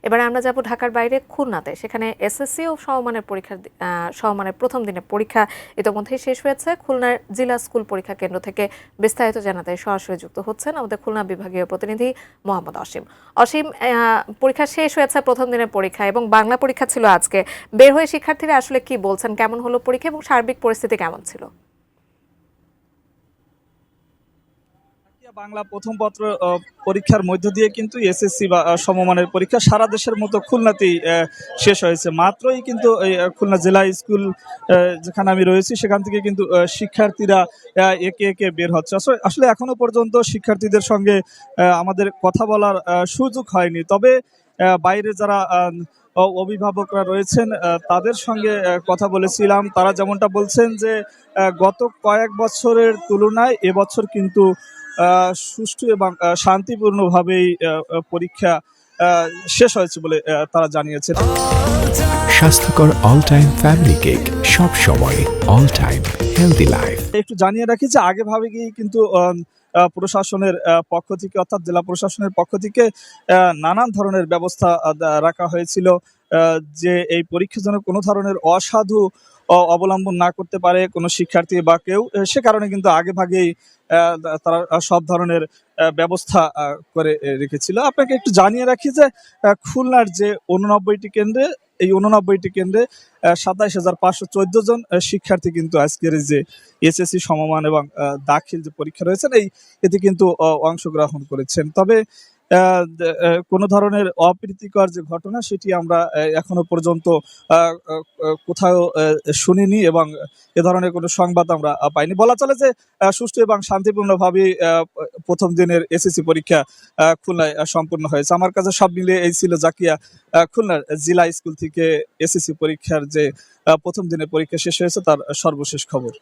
এবারে আমরা যাব ঢাকার বাইরে খুলনাতে। সেখানে এসএসসি ও সমমানের প্রথম দিনের পরীক্ষা ইতোমধ্যেই শেষ হয়েছে। খুলনার জেলা স্কুল পরীক্ষা কেন্দ্র থেকে বিস্তারিত জানাতে সরাসরি যুক্ত হচ্ছেন আমাদের খুলনা বিভাগীয় প্রতিনিধি মোহাম্মদ অসীম। অসীম, পরীক্ষা শেষ হয়েছে, প্রথম দিনের পরীক্ষা এবং বাংলা পরীক্ষা ছিল আজকে। বের হয়ে শিক্ষার্থীরা আসলে কি বলছেন, কেমন হলো পরীক্ষা এবং সার্বিক পরিস্থিতি কেমন ছিল? বাংলা প্রথম পত্র পরীক্ষার মধ্য দিয়ে কিন্তু এসএসসি বা সমমানের পরীক্ষা সারা দেশের মতো খুলনাতেই শেষ হয়েছে। মাত্রই কিন্তু এই খুলনা জেলা স্কুল যেখানে আমি রয়েছি সেখান থেকে কিন্তু শিক্ষার্থীরা একে একে বের হচ্ছে। আসলে এখনো পর্যন্ত শিক্ষার্থীদের সঙ্গে আমাদের কথা বলার সুযোগ হয়নি। তবে বাইরে যারা অভিভাবকরা রয়েছেন তাদের সঙ্গে কথা বলেছিলাম। তারা যেমনটা বলছেন যে গত কয়েক বছরের তুলনায় এবছর কিন্তু সুষ্ঠু এবং শান্তিপূর্ণভাবেই পরীক্ষা শেষ হয়েছে বলে তারা জানিয়েছেন। স্বাস্থ্যকর অল টাইম ফ্যামিলি কেক, সব সময় অল টাইম হেলদি লাইফ। একটু জানিয়ে রাখি যে আগে ভাবে গিয়ে কিন্তু প্রশাসনের পক্ষ থেকে অর্থাৎ জেলা প্রশাসনের পক্ষ থেকে নানান ধরনের ব্যবস্থা রাখা হয়েছিল যে এই পরীক্ষা যেন কোনো ধরনের অসাধু অবলম্বন না করতে পারে কোনো শিক্ষার্থী বা কেউ। সে কারণে কিন্তু আগে ভাগেই তারা সব ধরনের ব্যবস্থা করে রেখেছিল। আপনাকে একটু জানিয়ে রাখি যে খুলনার যে 89টি কেন্দ্রে, এই 89টি কেন্দ্রে 27,514 জন শিক্ষার্থী কিন্তু আজকের যে এসএসসি সমমান এবং দাখিল যে পরীক্ষা রয়েছেন এতে কিন্তু অংশগ্রহণ করেছেন। তবে কোনো ধরনের অপ্রীতিকর যে ঘটনা সেটি আমরা এখনো পর্যন্ত কোথাও শুনিনি এবং এ ধরনের কোনো সংবাদ আমরা পাইনি। বলা চলে যে সুষ্ঠু এবং শান্তিপূর্ণভাবে প্রথম দিনের এসএসসি পরীক্ষা খুলনায় সম্পূর্ণ হয়েছে। আমার কাছে সব মিলিয়ে এই ছিল জাকিয়া খুলনার জেলা স্কুল থেকে এসএসসি পরীক্ষার যে প্রথম দিনের পরীক্ষা শেষ হয়েছে তার সর্বশেষ খবর।